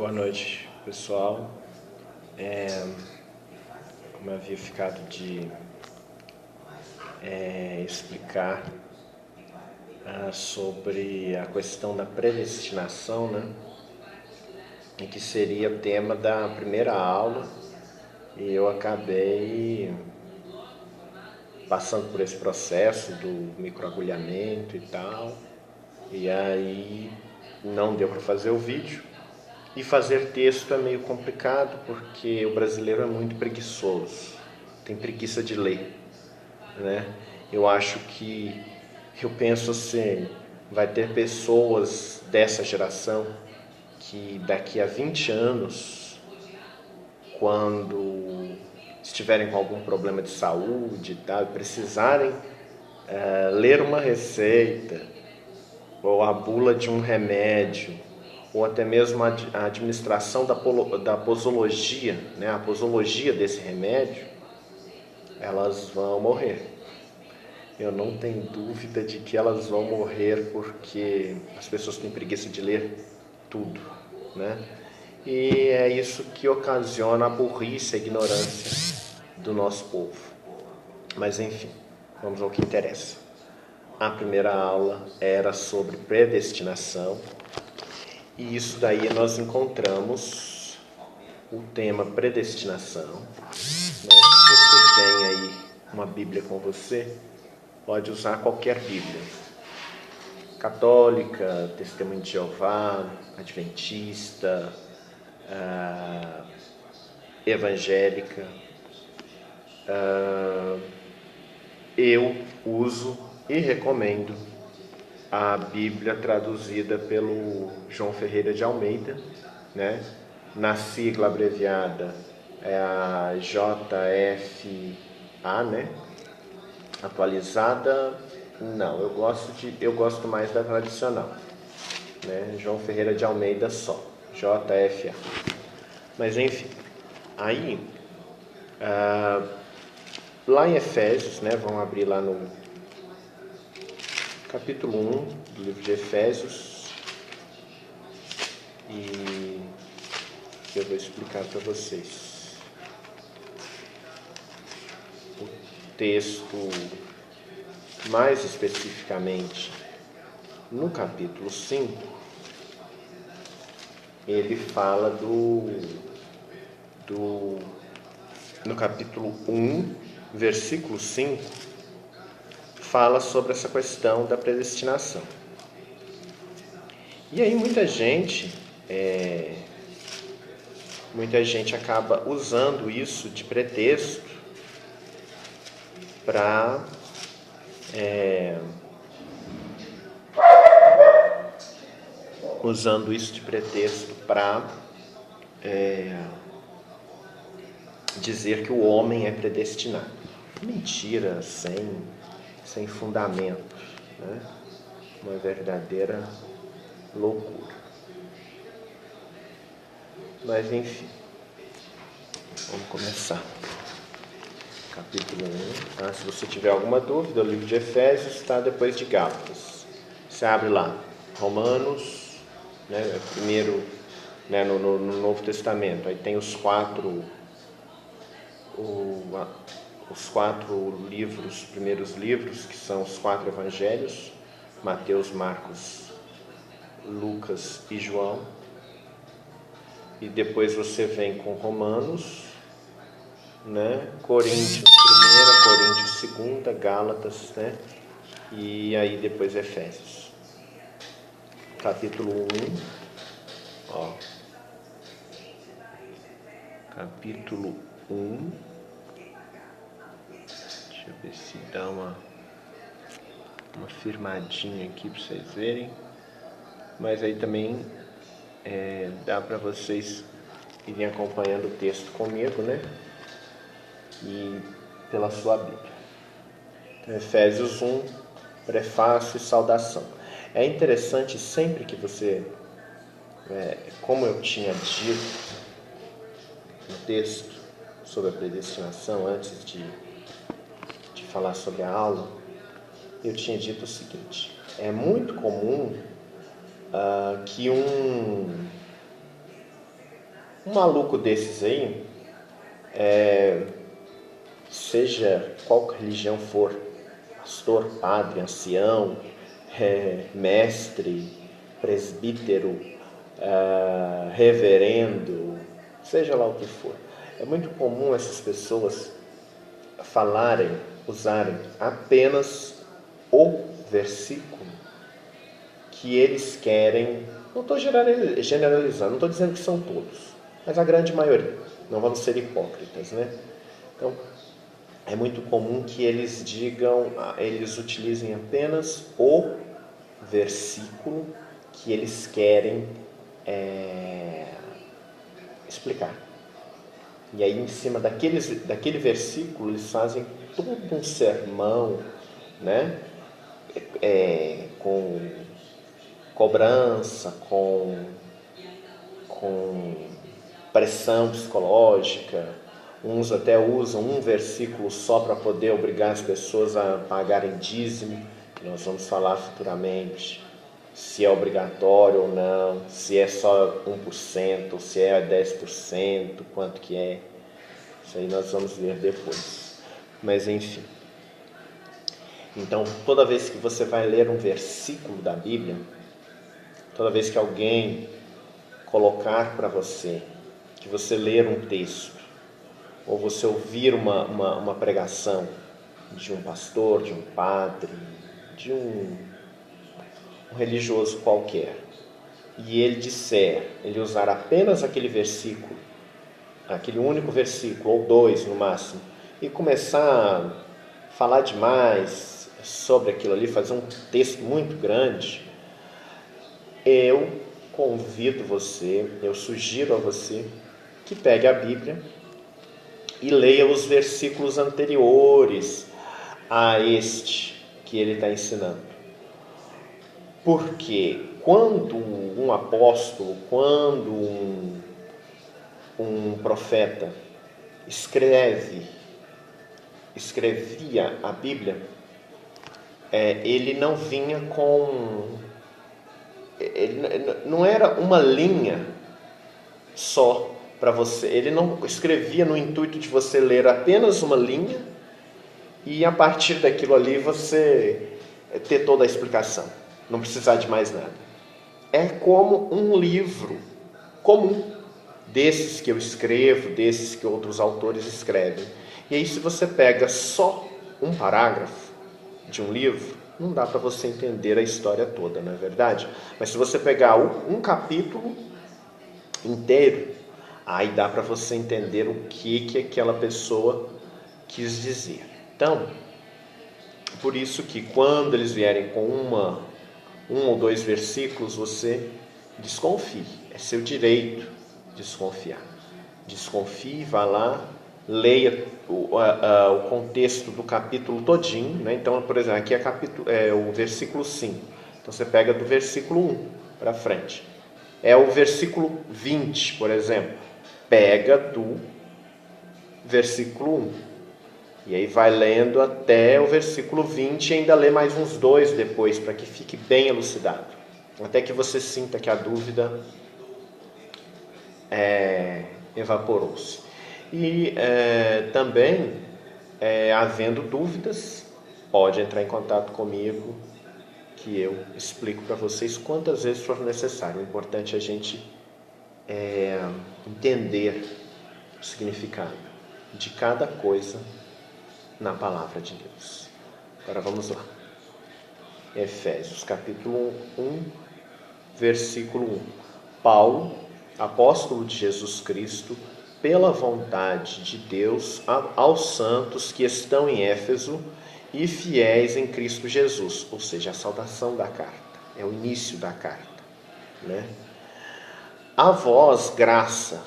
Boa noite, pessoal. Como eu havia ficado de explicar sobre a questão da predestinação, né? E que seria o tema da primeira aula, e eu acabei passando por esse processo do microagulhamento e tal, e aí não deu para fazer o vídeo. E fazer texto é meio complicado porque o brasileiro é muito preguiçoso, tem preguiça de ler, né? Eu penso assim, vai ter pessoas dessa geração que daqui a 20 anos, quando estiverem com algum problema de saúde e tal, precisarem ler uma receita ou a bula de um remédio, ou até mesmo a administração da posologia, né, a posologia desse remédio, elas vão morrer. Eu não tenho dúvida de que elas vão morrer porque as pessoas têm preguiça de ler tudo, né? E é isso que ocasiona a burrice, a ignorância do nosso povo. Mas enfim, vamos ao que interessa. A primeira aula era sobre predestinação, e isso daí nós encontramos o tema predestinação, né? Se você tem aí uma Bíblia com você, pode usar qualquer Bíblia, católica, Testemunho de Jeová, adventista, evangélica. Eu uso e recomendo a Bíblia traduzida pelo João Ferreira de Almeida, né? Na sigla abreviada é a JFA, né? Atualizada, não, eu gosto mais da tradicional, né? João Ferreira de Almeida só, JFA. Mas enfim, aí lá em Efésios, né? Vamos abrir lá no capítulo 1 do livro de Efésios, e eu vou explicar para vocês. O texto, mais especificamente, no capítulo 5, ele fala no capítulo 1, versículo 5, fala sobre essa questão da predestinação. E aí muita gente acaba usando isso de pretexto para dizer que o homem é predestinado. Mentira sem fundamento, né? Uma verdadeira loucura. Mas enfim, vamos começar. Capítulo 1. Se você tiver alguma dúvida, o livro de Efésios está depois de Gálatas. Você abre lá, Romanos, né, primeiro, né, no Novo Testamento. Aí tem os quatro livros, primeiros livros, que são os 4 evangelhos: Mateus, Marcos, Lucas e João. E depois você vem com Romanos, né? Coríntios 1, Coríntios 2, Gálatas, né? E aí depois Efésios. Capítulo 1, ó. Capítulo 1. Deixa eu ver se dá uma firmadinha aqui para vocês verem. Mas aí também dá para vocês irem acompanhando o texto comigo, né? E pela sua Bíblia. Então, Efésios 1, prefácio e saudação. É interessante sempre que você, como eu tinha dito no texto sobre a predestinação, antes de falar sobre a aula, eu tinha dito o seguinte: é muito comum que Um maluco desses aí, seja qual religião for, pastor, padre, ancião, mestre, presbítero, reverendo, seja lá o que for. É muito comum essas pessoas usarem apenas o versículo que eles querem. Não estou generalizando, não estou dizendo que são todos, mas a grande maioria. Não vamos ser hipócritas, né? Então, é muito comum que eles utilizem apenas o versículo que eles querem explicar. E aí, em cima daquele versículo, eles fazem todo um sermão, né? Com cobrança, com pressão psicológica. Uns até usam um versículo só para poder obrigar as pessoas a pagarem dízimo, que nós vamos falar futuramente, se é obrigatório ou não, se é só 1%, se é 10%, quanto que é. Isso aí nós vamos ver depois. Mas enfim. Então, toda vez que você vai ler um versículo da Bíblia, toda vez que alguém colocar para você, que você ler um texto, ou você ouvir uma pregação de um pastor, de um padre, de um religioso qualquer, e ele usar apenas aquele versículo, aquele único versículo, ou dois no máximo, e começar a falar demais sobre aquilo ali, fazer um texto muito grande, eu sugiro a você que pegue a Bíblia e leia os versículos anteriores a este que ele está ensinando. Porque quando um apóstolo, quando um profeta escrevia a Bíblia, ele não vinha não era uma linha só para você. Ele não escrevia no intuito de você ler apenas uma linha e a partir daquilo ali você ter toda a explicação, não precisar de mais nada. É como um livro comum, desses que eu escrevo, desses que outros autores escrevem. E aí, se você pega só um parágrafo de um livro, não dá para você entender a história toda, não é verdade? Mas se você pegar um capítulo inteiro, aí dá para você entender o que aquela pessoa quis dizer. Então, por isso que quando eles vierem com um ou dois versículos, você desconfie. É seu direito desconfiar. Desconfie, vá lá, leia o contexto do capítulo todinho, né? Então, por exemplo, aqui é o versículo 5. Então, você pega do versículo 1 para frente. É o versículo 20, por exemplo. Pega do versículo 1. E aí vai lendo até o versículo 20 e ainda lê mais uns dois depois, para que fique bem elucidado. Até que você sinta que a dúvida evaporou-se. E também, havendo dúvidas, pode entrar em contato comigo, que eu explico para vocês quantas vezes for necessário. O importante é a gente entender o significado de cada coisa na palavra de Deus. Agora vamos lá. Efésios capítulo 1, versículo 1. Paulo, apóstolo de Jesus Cristo, pela vontade de Deus, aos santos que estão em Éfeso e fiéis em Cristo Jesus. Ou seja, a saudação da carta. É o início da carta, né? A vós, graça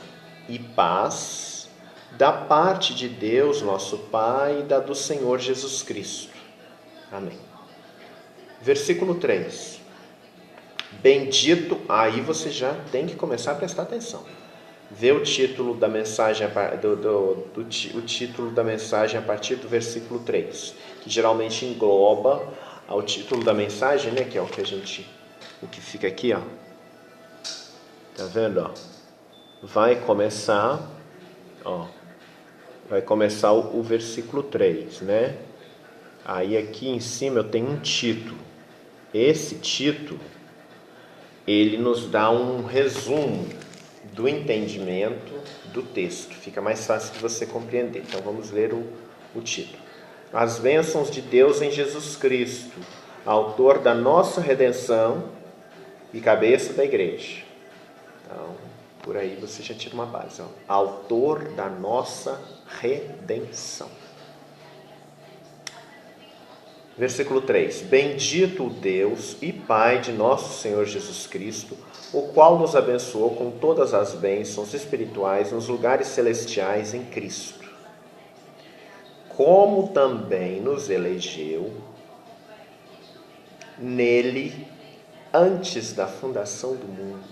e paz da parte de Deus, nosso Pai, e da do Senhor Jesus Cristo. Amém. Versículo 3. Bendito, aí você já tem que começar a prestar atenção. Vê o título da mensagem, o título da mensagem a partir do versículo 3, que geralmente engloba ao título da mensagem, né, que é o que fica aqui, ó. Tá vendo, ó? vai começar, o versículo 3, né? Aí aqui em cima eu tenho um título. Esse título, ele nos dá um resumo do entendimento do texto. Fica mais fácil de você compreender. Então vamos ler o título. As bênçãos de Deus em Jesus Cristo, autor da nossa redenção e cabeça da igreja. Então, por aí você já tira uma base. Autor da nossa redenção. Versículo 3. Bendito o Deus e Pai de nosso Senhor Jesus Cristo, o qual nos abençoou com todas as bênçãos espirituais nos lugares celestiais em Cristo, como também nos elegeu nele antes da fundação do mundo,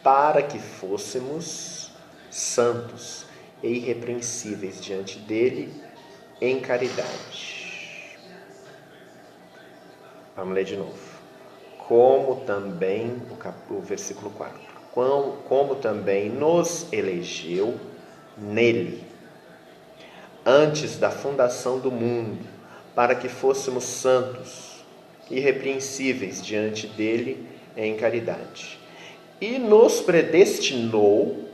para que fôssemos santos e irrepreensíveis diante dele em caridade. Vamos ler de novo. Como também, o versículo 4. Como também nos elegeu nele, antes da fundação do mundo, para que fôssemos santos, irrepreensíveis diante dele em caridade. E nos predestinou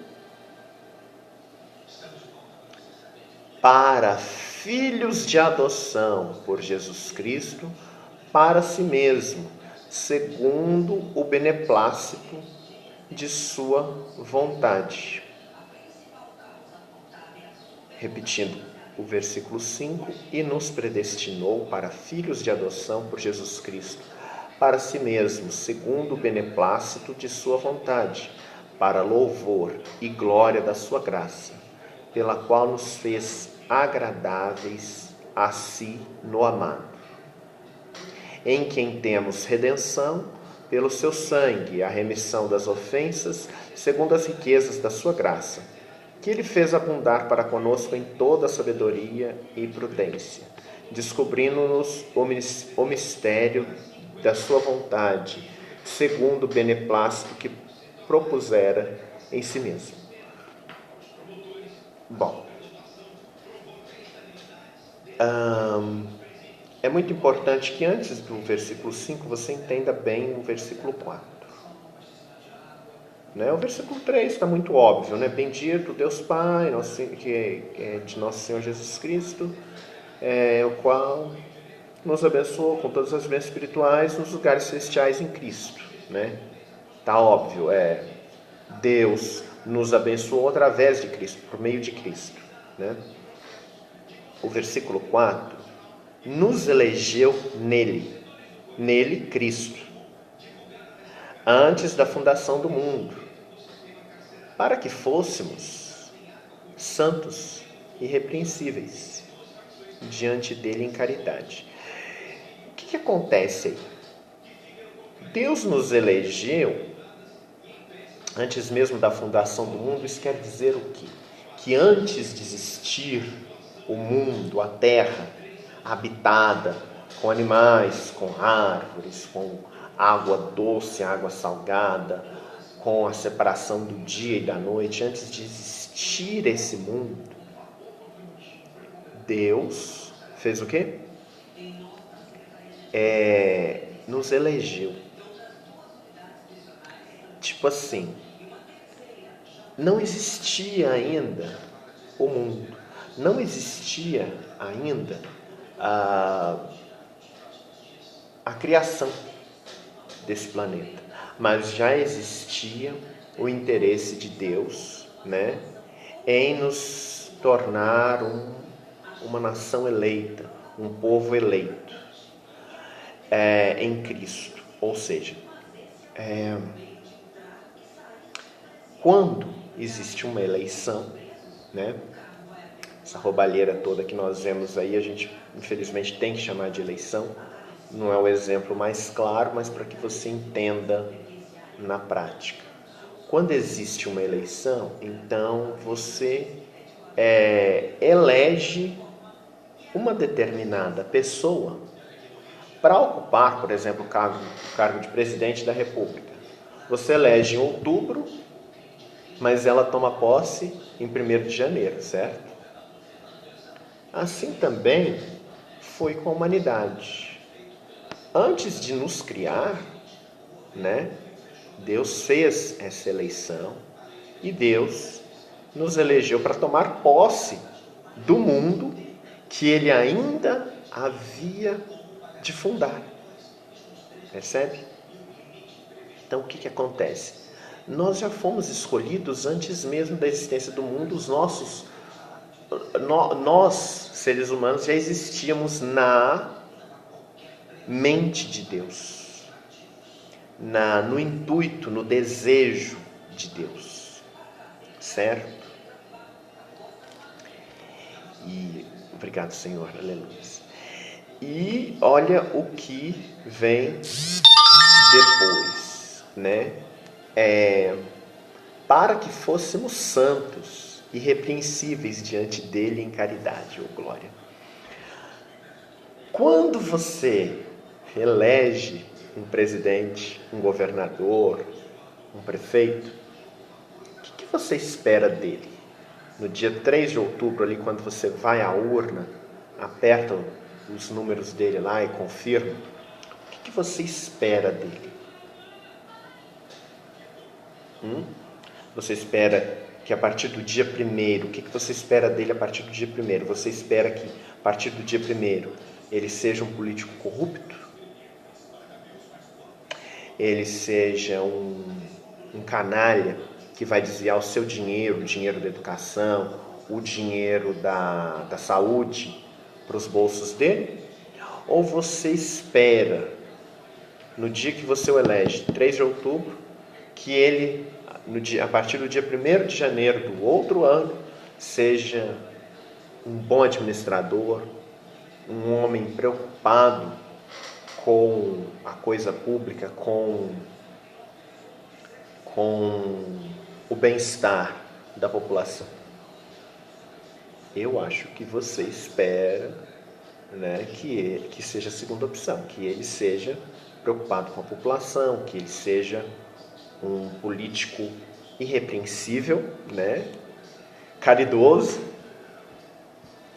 para filhos de adoção por Jesus Cristo, para si mesmo, segundo o beneplácito de sua vontade. Repetindo o versículo 5, e nos predestinou para filhos de adoção por Jesus Cristo, para si mesmo, segundo o beneplácito de sua vontade, para louvor e glória da sua graça, pela qual nos fez agradáveis a si no amado, em quem temos redenção pelo seu sangue, a remissão das ofensas, segundo as riquezas da sua graça, que ele fez abundar para conosco em toda sabedoria e prudência, descobrindo-nos o mistério da sua vontade, segundo o beneplácito que propusera em si mesmo. Bom, é muito importante que antes do versículo 5 você entenda bem o versículo 4. Né? O versículo 3 está muito óbvio, né? Bendito Deus Pai, que é de nosso Senhor Jesus Cristo, o qual nos abençoou com todas as bênçãos espirituais nos lugares celestiais em Cristo. Né? Tá óbvio, Deus nos abençoou através de Cristo, por meio de Cristo. Né? O versículo 4, nos elegeu nele Cristo, antes da fundação do mundo, para que fôssemos santos e irrepreensíveis diante dele em caridade. O que acontece aí? Deus nos elegeu antes mesmo da fundação do mundo. Isso quer dizer o quê? Que antes de existir o mundo, a terra habitada com animais, com árvores, com água doce, água salgada, com a separação do dia e da noite, antes de existir esse mundo, Deus fez o quê? Nos elegeu. Tipo assim, não existia ainda o mundo, não existia ainda a criação desse planeta, mas já existia o interesse de Deus, né, em nos tornar uma nação eleita, um povo eleito em Cristo. Ou seja, quando existe uma eleição, né, essa roubalheira toda que nós vemos aí, a gente infelizmente tem que chamar de eleição. Não é o exemplo mais claro, mas para que você entenda na prática. Quando existe uma eleição, então você elege uma determinada pessoa para ocupar, por exemplo, o cargo de presidente da República. Você elege em outubro mas ela toma posse em 1º de janeiro, certo? Assim também foi com a humanidade. Antes de nos criar, né, Deus fez essa eleição e Deus nos elegeu para tomar posse do mundo que Ele ainda havia de fundar. Percebe? Então, o que acontece? Nós já fomos escolhidos antes mesmo da existência do mundo. Nós, seres humanos, já existíamos na mente de Deus, no intuito, no desejo de Deus, certo? E obrigado, Senhor, aleluia. E olha o que vem depois, né? Para que fôssemos santos, irrepreensíveis diante dele em caridade ou glória. Quando você elege um presidente, um governador, um prefeito, o que você espera dele? No dia 3 de outubro, ali, quando você vai à urna, aperta os números dele lá e confirma, o que você espera dele? Você espera que a partir do dia 1º, o que você espera dele a partir do dia 1º? Você espera que a partir do dia 1º ele seja um político corrupto? Ele seja um canalha que vai desviar o seu dinheiro, o dinheiro da educação, o dinheiro da saúde para os bolsos dele? Ou você espera, no dia que você o elege, 3 de outubro, que ele, a partir do dia 1º de janeiro do outro ano, seja um bom administrador, um homem preocupado com a coisa pública, com o bem-estar da população? Eu acho que você espera, né, que seja a segunda opção, que ele seja preocupado com a população, que ele seja um político irrepreensível, né, caridoso,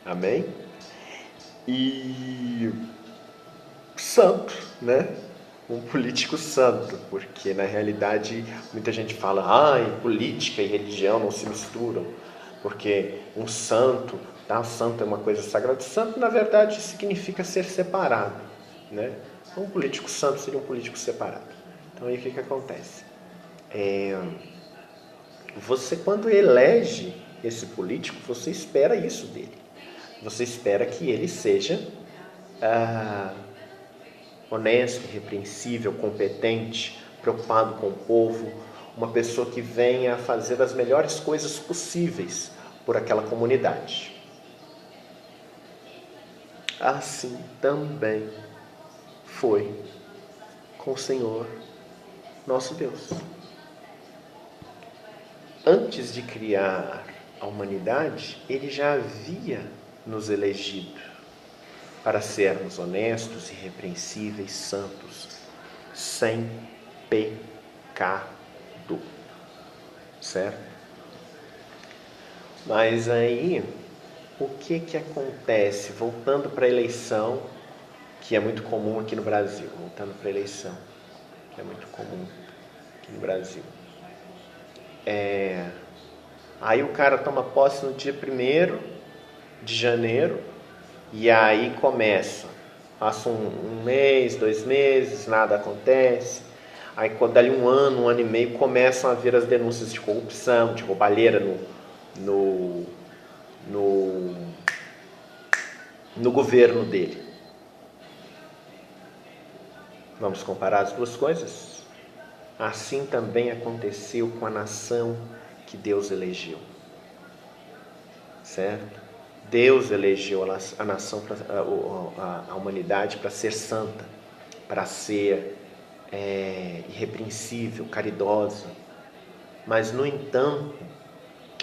amém? E santo, né? Um político santo, porque na realidade muita gente fala, política e religião não se misturam, porque um santo, tá? Santo é uma coisa sagrada. Santo, na verdade, significa ser separado, né? Um político santo seria um político separado. Então aí o que acontece? Você, quando elege esse político, você espera isso dele. Você espera que ele seja honesto, irrepreensível, competente, preocupado com o povo, uma pessoa que venha a fazer as melhores coisas possíveis por aquela comunidade. Assim também foi com o Senhor nosso Deus. Antes de criar a humanidade, Ele já havia nos elegido para sermos honestos, irrepreensíveis, santos, sem pecado, certo? Mas aí, o que acontece? Voltando para a eleição, que é muito comum aqui no Brasil, que é muito comum aqui no Brasil. Aí o cara toma posse no dia 1º de janeiro, e aí passa um mês, 2 meses, nada acontece. Aí quando dali um ano e meio, começam a vir as denúncias de corrupção, de roubalheira no governo dele. Vamos comparar as duas coisas? Assim também aconteceu com a nação que Deus elegeu, certo? Deus elegeu a nação, a humanidade para ser santa, para ser irrepreensível, caridosa. Mas, no entanto,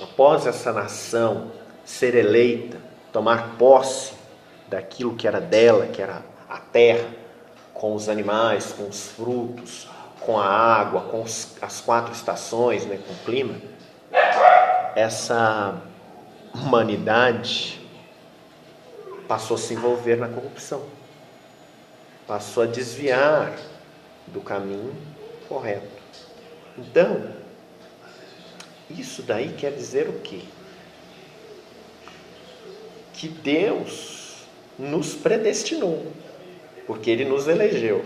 após essa nação ser eleita, tomar posse daquilo que era dela, que era a terra, com os animais, com os frutos, com a água, com as 4 estações, né, com o clima, essa humanidade passou a se envolver na corrupção, passou a desviar do caminho correto. Então, isso daí quer dizer o quê? Que Deus nos predestinou, porque Ele nos elegeu.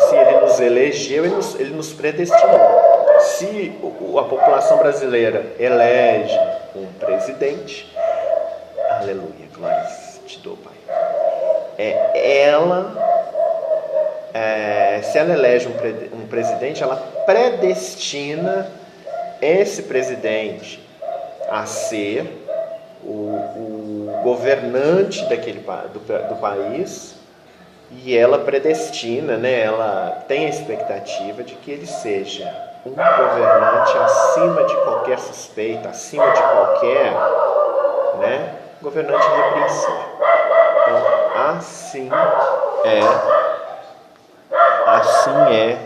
Se Ele nos elegeu, Ele nos predestinou. Se a população brasileira elege um presidente, aleluia, glórias te dou, Pai. Se ela elege um presidente, ela predestina esse presidente a ser o governante do país, e ela predestina, né, ela tem a expectativa de que ele seja um governante acima de qualquer suspeita, acima de qualquer, né, governante irrepreensível. Então, assim é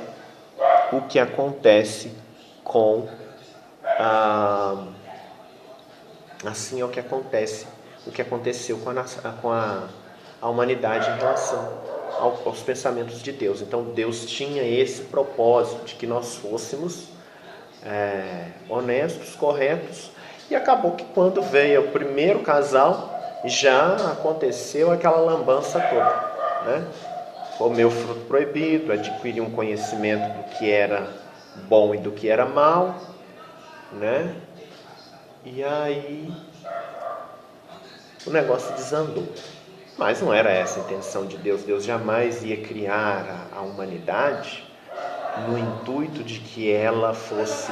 o que acontece com assim é o que aconteceu com a humanidade em relação aos pensamentos de Deus. Então Deus tinha esse propósito de que nós fôssemos honestos, corretos, e acabou que quando veio o primeiro casal, já aconteceu aquela lambança toda, né? Comeu fruto proibido, adquiriu um conhecimento do que era bom e do que era mal, né? E aí o negócio desandou. Mas não era essa a intenção de Deus. Deus jamais ia criar a humanidade no intuito de que ela fosse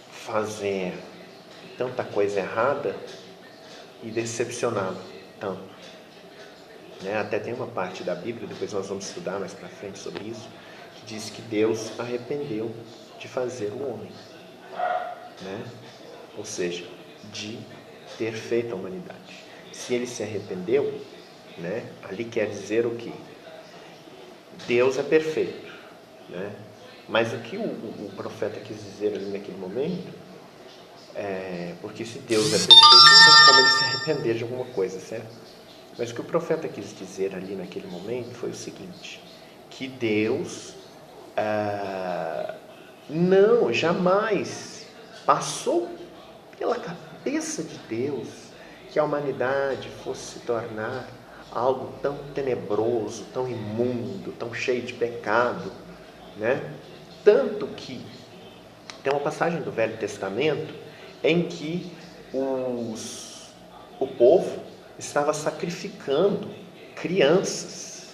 fazer tanta coisa errada e decepcioná-lo tanto. Né? Até tem uma parte da Bíblia, depois nós vamos estudar mais para frente sobre isso, que diz que Deus arrependeu de fazer o homem, né? Ou seja, de ter feito a humanidade. Se ele se arrependeu, né, ali quer dizer o quê? Deus é perfeito, né? Mas o que o profeta quis dizer ali naquele momento porque se Deus é perfeito, não tem como ele se arrepender de alguma coisa, certo? Mas o que o profeta quis dizer ali naquele momento foi o seguinte, que Deus não, jamais passou pela cabeça de Deus que a humanidade fosse se tornar algo tão tenebroso, tão imundo, tão cheio de pecado, né? Tanto que tem uma passagem do Velho Testamento em que o povo estava sacrificando crianças,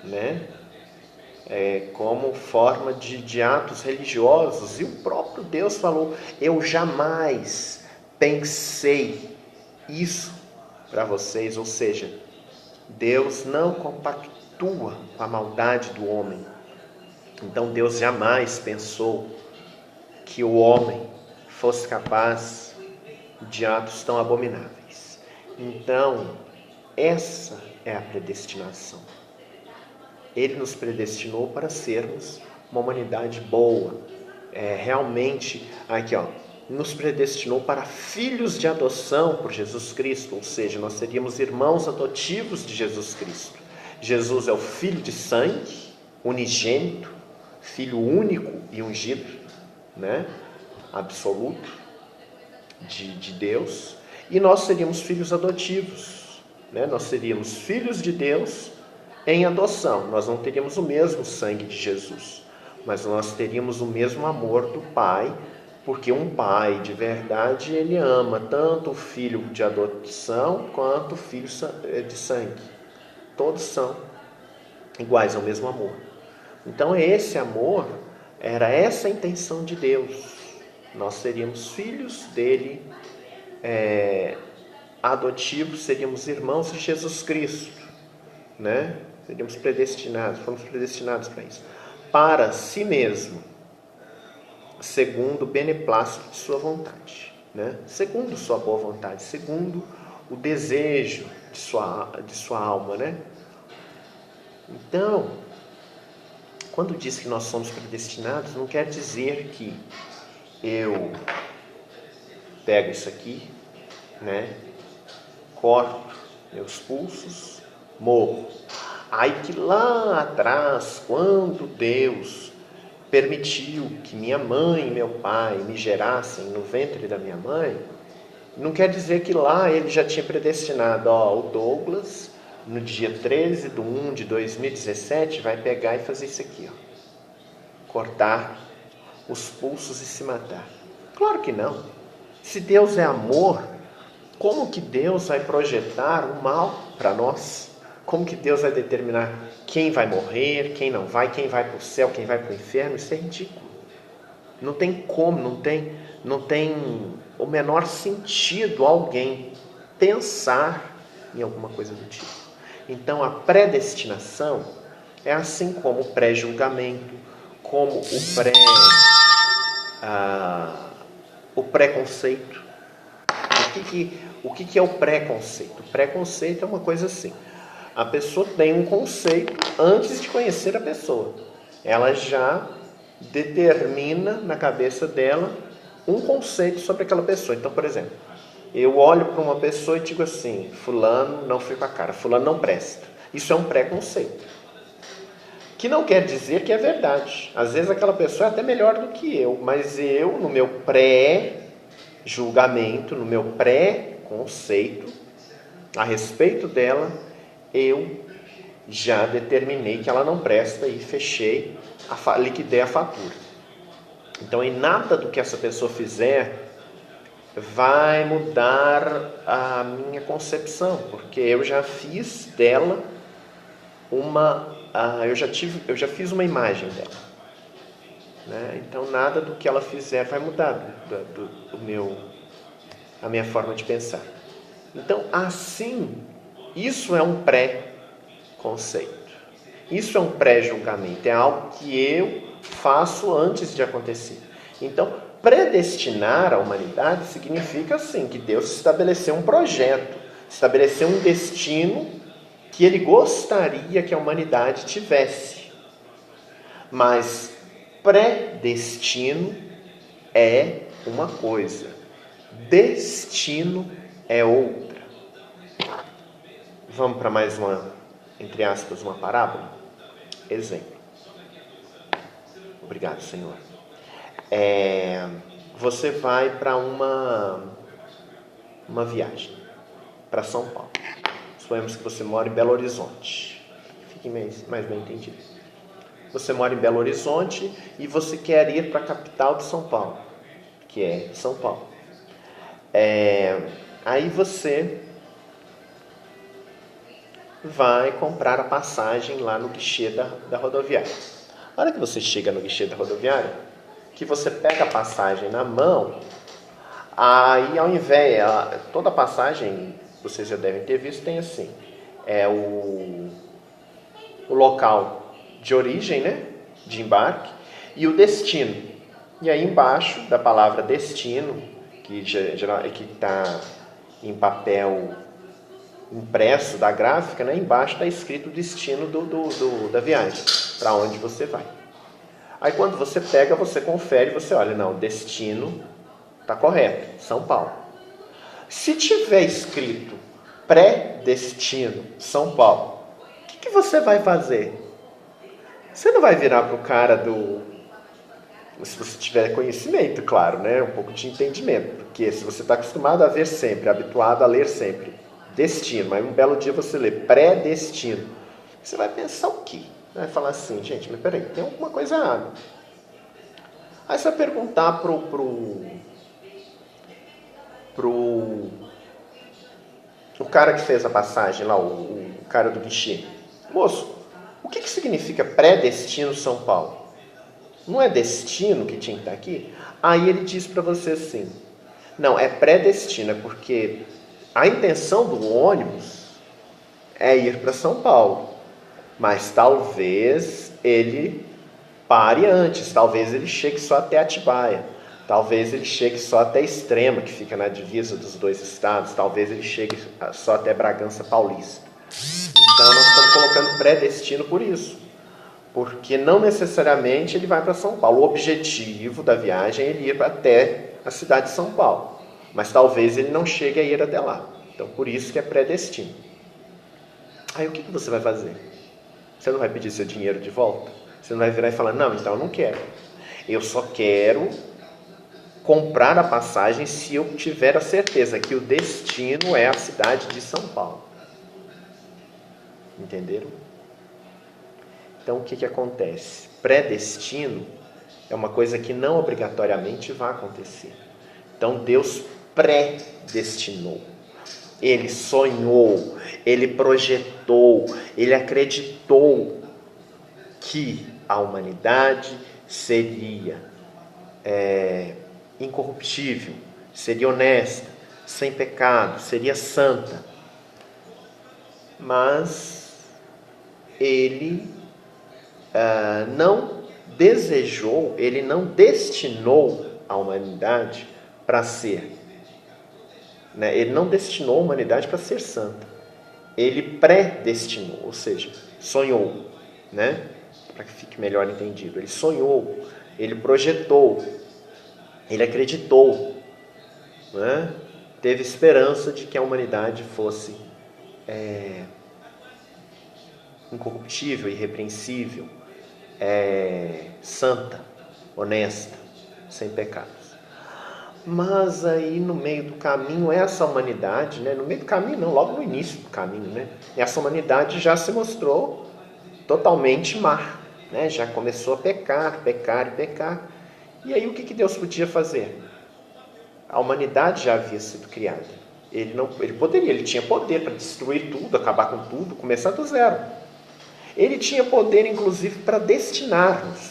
né? Como forma de atos religiosos, e o próprio Deus falou: eu jamais pensei isso para vocês. Ou seja, Deus não compactua com a maldade do homem. Então Deus jamais pensou que o homem fosse capaz de atos tão abomináveis. Então, essa é a predestinação. Ele nos predestinou para sermos uma humanidade boa. Realmente, aqui nos predestinou para filhos de adoção por Jesus Cristo, ou seja, nós seríamos irmãos adotivos de Jesus Cristo. Jesus é o Filho de sangue, unigênito, Filho único e ungido, né? Absoluto de Deus, e nós seríamos filhos adotivos, né? Nós seríamos filhos de Deus em adoção. Nós não teríamos o mesmo sangue de Jesus, mas nós teríamos o mesmo amor do Pai, porque um pai de verdade, ele ama tanto o filho de adoção quanto o filho de sangue. Todos são iguais ao mesmo amor. Então esse amor, era essa a intenção de Deus. Nós seríamos filhos dele, adotivos, seríamos irmãos de Jesus Cristo, né? Seríamos predestinados, fomos predestinados para isso, para si mesmo, segundo o beneplácito de sua vontade, né? Segundo sua boa vontade, segundo o desejo de sua alma, né? Então, quando diz que nós somos predestinados, não quer dizer que eu pego isso aqui, né? Corto meus pulsos, morro. Aí que lá atrás, quando Deus permitiu que minha mãe e meu pai me gerassem no ventre da minha mãe, não quer dizer que lá ele já tinha predestinado, ó, o Douglas, no dia 13/1/2017, vai pegar e fazer isso aqui, ó. Cortar os pulsos e se matar. Claro que não. Se Deus é amor, como que Deus vai projetar o mal para nós? Como que Deus vai determinar quem vai morrer, quem não vai, quem vai para o céu, quem vai para o inferno? Isso é ridículo. Não tem como, não tem o menor sentido alguém pensar em alguma coisa do tipo. Então a predestinação é assim como o pré-julgamento, como o preconceito. O que é o preconceito? O preconceito é uma coisa assim. A pessoa tem um conceito antes de conhecer a pessoa. Ela já determina na cabeça dela um conceito sobre aquela pessoa. Então, por exemplo, eu olho para uma pessoa e digo assim: fulano não foi com a cara, fulano não presta. Isso é um preconceito. Que não quer dizer que é verdade. Às vezes aquela pessoa é até melhor do que eu, mas eu, no meu pré-julgamento, no meu pré-conceito a respeito dela, eu já determinei que ela não presta e fechei, liquidei a fatura. Então, em nada do que essa pessoa fizer vai mudar a minha concepção, porque eu já fiz dela eu já fiz uma imagem dela, né? Então nada do que ela fizer vai mudar a minha forma de pensar. Então assim, isso é um pré-conceito, isso é um pré-julgamento, é algo que eu faço antes de acontecer. Então predestinar a humanidade significa assim, que Deus estabeleceu um projeto, estabeleceu um destino que Ele gostaria que a humanidade tivesse. Mas predestino é uma coisa, destino é outra. Vamos para mais uma, entre aspas, uma parábola? Exemplo. Obrigado, Senhor. Você vai para uma viagem para São Paulo. Suponhamos que você mora em Belo Horizonte. Fique mais bem entendido. Você mora em Belo Horizonte e você quer ir para a capital de São Paulo, que é São Paulo. Aí você vai comprar a passagem lá no guichê da rodoviária. Na hora que você chega no guichê da rodoviária, que você pega a passagem na mão, aí ao invés, toda a passagem, vocês já devem ter visto, tem assim, o local de origem, né, de embarque, e o destino. E aí embaixo da palavra destino, que está em papel impresso da gráfica, né, embaixo está escrito o destino da viagem, para onde você vai. Aí quando você pega, você confere, você olha, não, o destino está correto, São Paulo. Se tiver escrito pré-destino, São Paulo, o que você vai fazer? Você não vai virar para o cara se você tiver conhecimento, claro, né? Um pouco de entendimento. Porque se você está acostumado a ver sempre, habituado a ler sempre destino, mas um belo dia você lê pré-destino, você vai pensar o quê? Vai falar assim, gente, mas peraí, tem alguma coisa errada. Aí você vai perguntar o cara que fez a passagem lá, o cara do guichê: moço, o que significa pré-destino São Paulo? Não é destino que tinha que estar aqui? Aí ele diz para você assim: não, é pré-destino, é porque a intenção do ônibus é ir para São Paulo, mas talvez ele pare antes, talvez ele chegue só até Atibaia, talvez ele chegue só até Extrema, que fica na divisa dos dois estados, talvez ele chegue só até Bragança Paulista. Então nós estamos colocando pré-destino por isso, porque não necessariamente ele vai para São Paulo. O objetivo da viagem é ele ir até a cidade de São Paulo, mas talvez ele não chegue a ir até lá. Então, por isso que é predestino. Aí o que você vai fazer? Você não vai pedir seu dinheiro de volta? Você não vai virar e falar, não, então eu não quero. Eu só quero comprar a passagem se eu tiver a certeza que o destino é a cidade de São Paulo. Entenderam? Então, o que acontece? Predestino é uma coisa que não obrigatoriamente vai acontecer. Então, Deus predestinou. Ele sonhou, ele projetou, ele acreditou que a humanidade seria incorruptível, seria honesta, sem pecado, seria santa. Mas ele não desejou, ele não destinou a humanidade para ser, ele não destinou a humanidade para ser santa. Ele predestinou, ou seja, sonhou, para que fique melhor entendido. Ele sonhou, ele projetou, ele acreditou, teve esperança de que a humanidade fosse incorruptível, irrepreensível, santa, honesta, sem pecados. Mas aí no meio do caminho, essa humanidade, no meio do caminho não, logo no início do caminho, essa humanidade já se mostrou totalmente má, já começou a pecar. E aí o que Deus podia fazer? A humanidade já havia sido criada. Ele tinha poder para destruir tudo, acabar com tudo, começar do zero. Ele tinha poder, inclusive, para destinar-nos,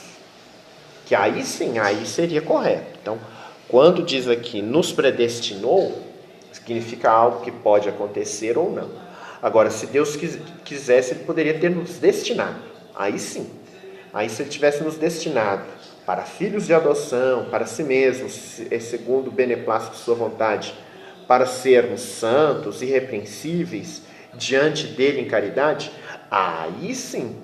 que aí sim, aí seria correto. Então, quando diz aqui, nos predestinou, significa algo que pode acontecer ou não. Agora, se Deus quisesse, Ele poderia ter nos destinado. Aí sim. Aí, se Ele tivesse nos destinado para filhos de adoção, para si mesmo, segundo o beneplácito de sua vontade, para sermos santos, irrepreensíveis, diante dele em caridade, aí sim,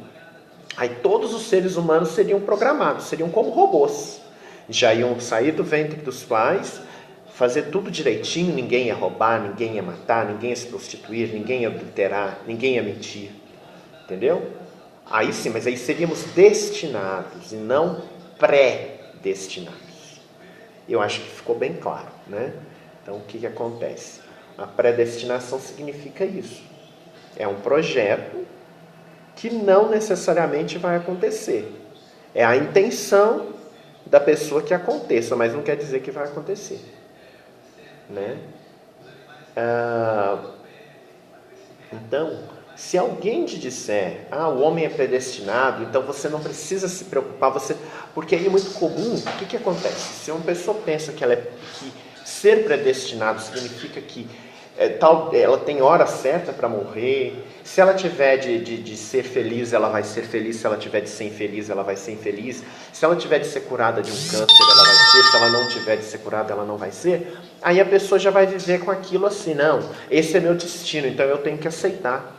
aí todos os seres humanos seriam programados, seriam como robôs. Já iam sair do ventre dos pais, fazer tudo direitinho, ninguém ia roubar, ninguém ia matar, ninguém ia se prostituir, ninguém ia adulterar, ninguém ia mentir. Entendeu? Aí sim, mas aí seríamos destinados e não predestinados. Eu acho que ficou bem claro, Então, o que acontece? A predestinação significa isso. É um projeto que não necessariamente vai acontecer. É a intenção da pessoa que aconteça, mas não quer dizer que vai acontecer. Então, se alguém te disser, o homem é predestinado, então você não precisa se preocupar, porque aí é muito comum, o que acontece? Se uma pessoa pensa que ser predestinado significa que ela tem hora certa para morrer, se ela tiver de ser feliz, ela vai ser feliz, se ela tiver de ser infeliz, ela vai ser infeliz, se ela tiver de ser curada de um câncer, ela vai ser, se ela não tiver de ser curada, ela não vai ser, aí a pessoa já vai viver com aquilo assim, não, esse é meu destino, então eu tenho que aceitar.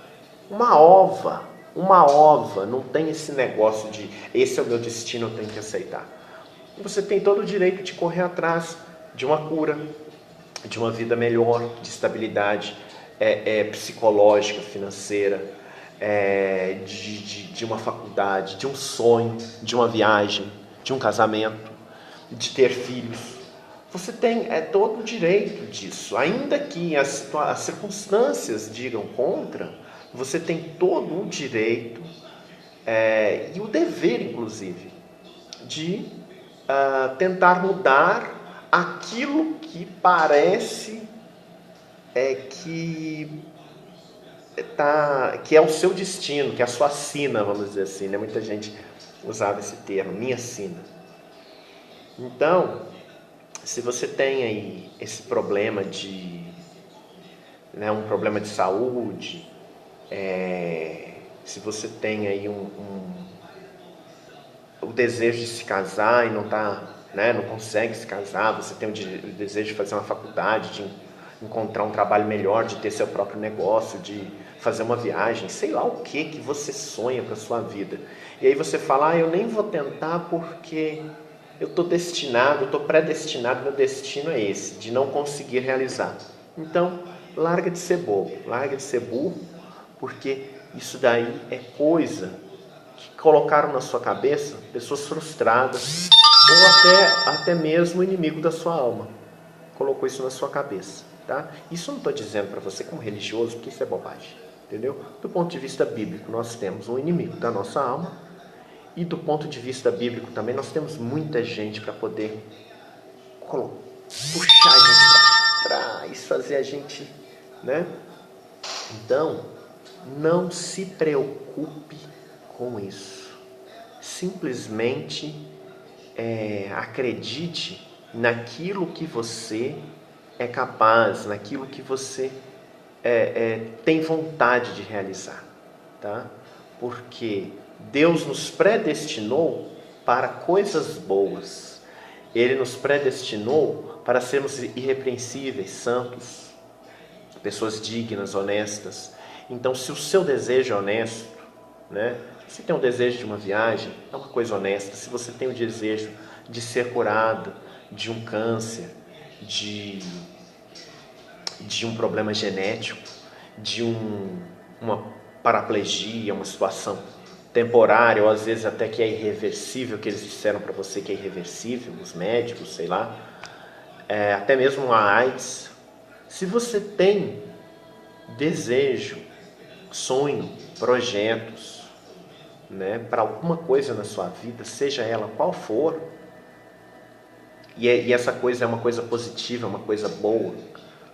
Uma ova, não tem esse negócio de, esse é o meu destino, eu tenho que aceitar. Você tem todo o direito de correr atrás de uma cura, de uma vida melhor, de estabilidade psicológica, financeira, de uma faculdade, de um sonho, de uma viagem, de um casamento, de ter filhos. Você tem todo o direito disso, ainda que as circunstâncias digam contra, você tem todo o direito e o dever, inclusive, de tentar mudar aquilo que parece que é o seu destino, que é a sua sina, vamos dizer assim, Muita gente usava esse termo, minha sina. Então, se você tem aí esse problema um problema de saúde, se você tem aí o desejo de se casar e não consegue se casar, você tem o desejo de fazer uma faculdade, de encontrar um trabalho melhor, de ter seu próprio negócio, de fazer uma viagem, sei lá o que você sonha para a sua vida. E aí você fala, eu nem vou tentar porque eu estou destinado, estou predestinado, meu destino é esse, de não conseguir realizar. Então, larga de ser bobo, larga de ser burro, porque isso daí é coisa que colocaram na sua cabeça pessoas frustradas ou até mesmo o inimigo da sua alma. Colocou isso na sua cabeça, tá? Isso eu não estou dizendo para você como religioso, porque isso é bobagem, entendeu? Do ponto de vista bíblico, nós temos um inimigo da nossa alma e do ponto de vista bíblico também nós temos muita gente para poder puxar a gente para trás, fazer a gente, né? Então, não se preocupe com isso. Simplesmente acredite naquilo que você é capaz, naquilo que você tem vontade de realizar, tá? Porque Deus nos predestinou para coisas boas. Ele nos predestinou para sermos irrepreensíveis, santos, pessoas dignas, honestas. Então, se o seu desejo é honesto, né? Se você tem um desejo de uma viagem, é uma coisa honesta. Se você tem o desejo de ser curado de um câncer, de um problema genético, de uma paraplegia, uma situação temporária, ou às vezes até que é irreversível, que eles disseram para você que é irreversível, os médicos, sei lá, até mesmo a AIDS. Se você tem desejo, sonho, projetos, né, para alguma coisa na sua vida, seja ela qual for, e essa coisa é uma coisa positiva, uma coisa boa,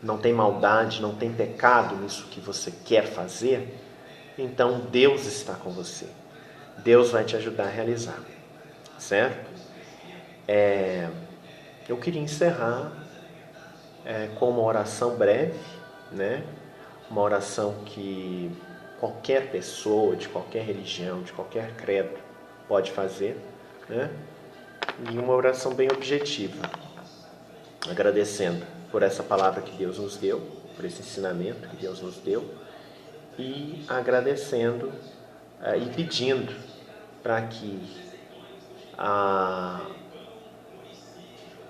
não tem maldade, não tem pecado nisso que você quer fazer, então Deus está com você. Deus vai te ajudar a realizar, certo? Eu queria encerrar com uma oração breve, né? Uma oração que qualquer pessoa, de qualquer religião, de qualquer credo pode fazer, né? E uma oração bem objetiva, agradecendo por essa palavra que Deus nos deu, por esse ensinamento que Deus nos deu, e agradecendo e pedindo para que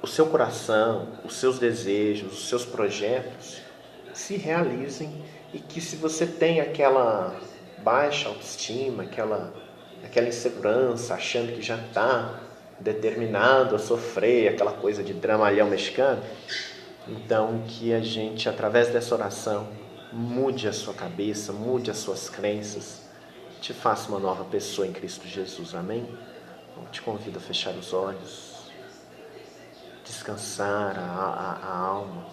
o seu coração, os seus desejos, os seus projetos se realizem, e que se você tem aquela baixa autoestima, aquela insegurança, achando que já está determinado a sofrer, aquela coisa de dramalhão mexicano, então que a gente, através dessa oração, mude a sua cabeça, mude as suas crenças, te faça uma nova pessoa em Cristo Jesus, amém? Eu te convido a fechar os olhos, descansar a alma,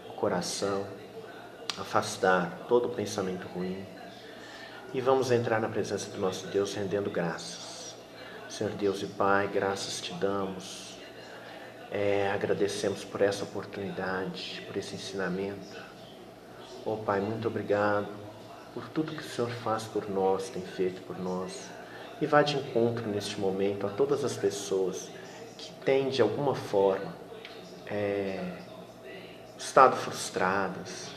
o coração, afastar todo o pensamento ruim, e vamos entrar na presença do nosso Deus rendendo graças. Senhor Deus e Pai, graças te damos, agradecemos por essa oportunidade, por esse ensinamento. Oh Pai, muito obrigado por tudo que o Senhor faz por nós, tem feito por nós, e vá de encontro neste momento a todas as pessoas que têm de alguma forma estado frustradas,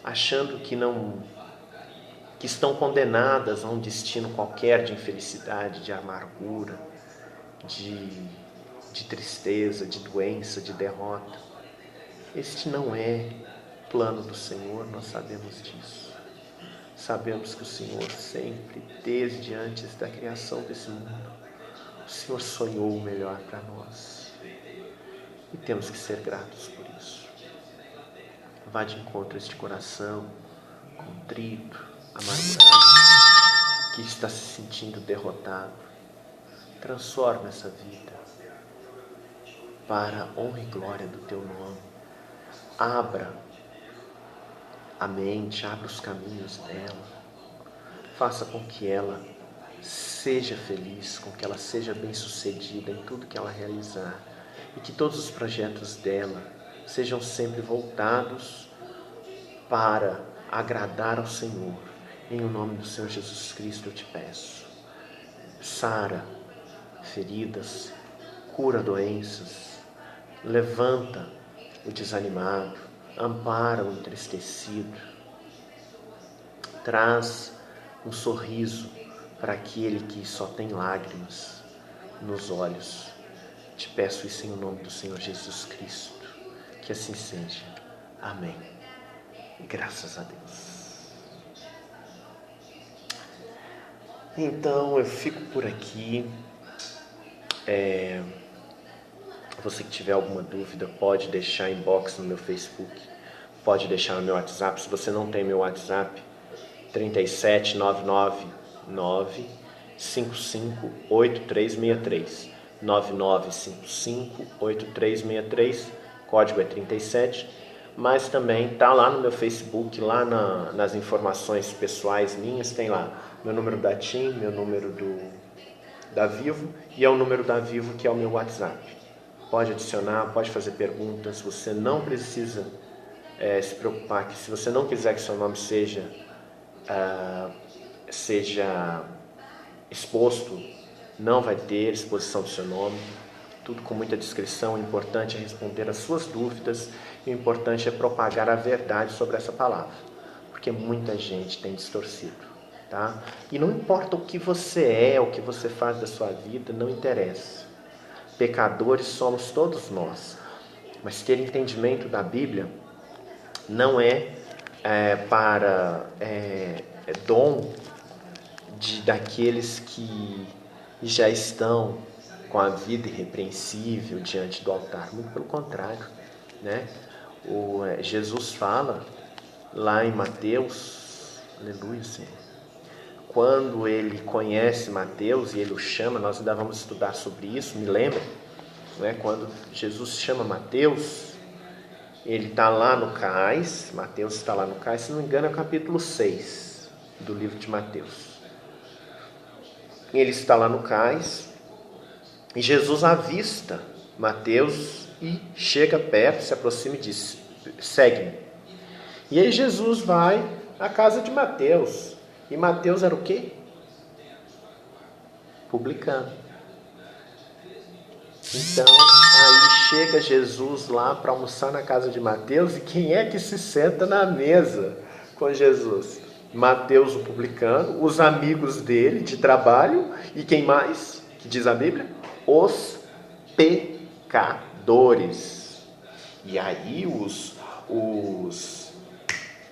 achando que estão condenadas a um destino qualquer de infelicidade, de amargura, de tristeza, de doença, de derrota. Este não é o plano do Senhor, nós sabemos disso. Sabemos que o Senhor sempre, desde antes da criação desse mundo, o Senhor sonhou o melhor para nós. E temos que ser gratos por isso. Vá de encontro a este coração contrito, amargurado, que está se sentindo derrotado. Transforma essa vida para a honra e glória do Teu nome. Abra a mente, abra os caminhos dela. Faça com que ela seja feliz, com que ela seja bem-sucedida em tudo que ela realizar. E que todos os projetos dela sejam sempre voltados para agradar ao Senhor. Em o nome do Senhor Jesus Cristo eu te peço. Sara feridas, cura doenças, levanta o desanimado, ampara o entristecido, traz um sorriso para aquele que só tem lágrimas nos olhos. Te peço isso em nome do Senhor Jesus Cristo. Que assim seja. Amém. Graças a Deus. Então eu fico por aqui. Você que tiver alguma dúvida, pode deixar inbox no meu Facebook, pode deixar no meu WhatsApp. Se você não tem meu WhatsApp, 37999 558363 99558363, código é 37. Mas também tá lá no meu Facebook, lá nas informações pessoais minhas, tem lá meu número da TIM, meu número da Vivo, e é o número da Vivo que é o meu WhatsApp. Pode adicionar, pode fazer perguntas. Você não precisa se preocupar que, se você não quiser que seu nome seja exposto, não vai ter exposição do seu nome. Tudo com muita discrição. O importante é responder as suas dúvidas, e o importante é propagar a verdade sobre essa palavra, porque muita gente tem distorcido, tá? E não importa o que você é, o que você faz da sua vida, não interessa. Pecadores somos todos nós, mas ter entendimento da Bíblia não é dom daqueles que já estão com a vida irrepreensível diante do altar. Muito pelo contrário, né? Jesus fala lá em Mateus, aleluia, Senhor, quando ele conhece Mateus e ele o chama, nós ainda vamos estudar sobre isso, me lembra, né? Quando Jesus chama Mateus, ele está lá no cais, Mateus está lá no cais, se não me engano é o capítulo 6 do livro de Mateus. Ele está lá no cais e Jesus avista Mateus e chega perto, se aproxima e diz: segue-me. E aí Jesus vai à casa de Mateus. E Mateus era o quê? Publicano. Então, aí chega Jesus lá para almoçar na casa de Mateus, e quem é que se senta na mesa com Jesus? Mateus, o publicano, os amigos dele de trabalho, e quem mais? Que diz a Bíblia? Os pecadores. E aí os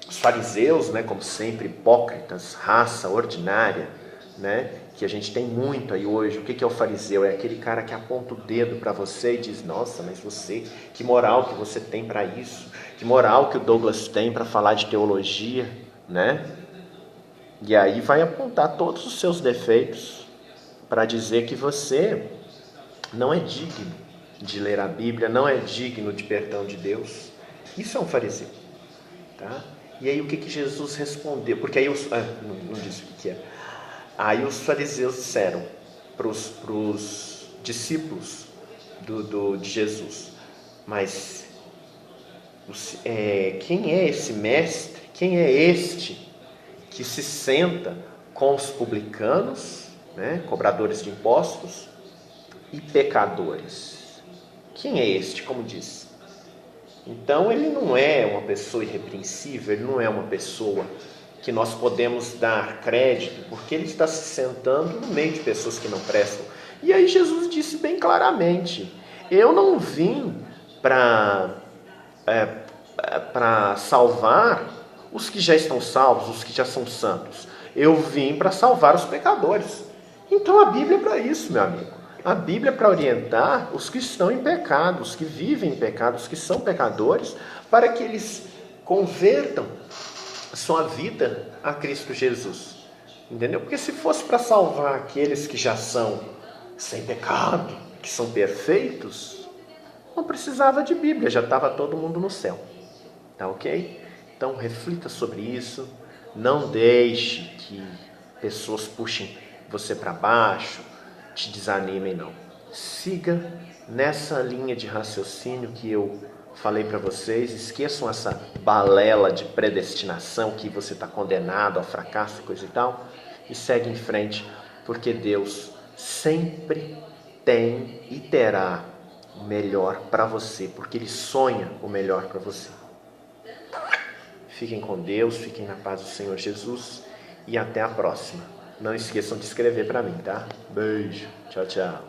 fariseus, né, como sempre, hipócritas, raça ordinária, né, que a gente tem muito aí hoje. O que é o fariseu? É aquele cara que aponta o dedo para você e diz: nossa, mas você, que moral que você tem para isso, que moral que o Douglas tem para falar de teologia, né? E aí vai apontar todos os seus defeitos para dizer que você não é digno de ler a Bíblia, não é digno de perdão de Deus. Isso é um fariseu, tá? E aí o que Jesus respondeu? Porque aí não disse o que é. Aí os fariseus disseram para os discípulos de Jesus: mas quem é esse mestre? Quem é este que se senta com os publicanos, né, cobradores de impostos, e pecadores? Quem é este, como diz? Então ele não é uma pessoa irrepreensível, ele não é uma pessoa que nós podemos dar crédito, porque ele está se sentando no meio de pessoas que não prestam. E aí Jesus disse bem claramente: eu não vim para salvar os que já estão salvos, os que já são santos. Eu vim para salvar os pecadores. Então a Bíblia é para isso, meu amigo. A Bíblia é para orientar os que estão em pecado, os que vivem em pecado, os que são pecadores, para que eles convertam a sua vida a Cristo Jesus. Entendeu? Porque se fosse para salvar aqueles que já são sem pecado, que são perfeitos, não precisava de Bíblia, já estava todo mundo no céu. Tá ok? Então reflita sobre isso. Não deixe que pessoas puxem você para baixo, te desanimem, não. Siga nessa linha de raciocínio que eu falei para vocês. Esqueçam essa balela de predestinação, que você está condenado ao fracasso e coisa e tal, e segue em frente, porque Deus sempre tem e terá o melhor para você, porque Ele sonha o melhor para você. Fiquem com Deus, fiquem na paz do Senhor Jesus e até a próxima. Não esqueçam de escrever para mim, tá? Beijo. Tchau, tchau.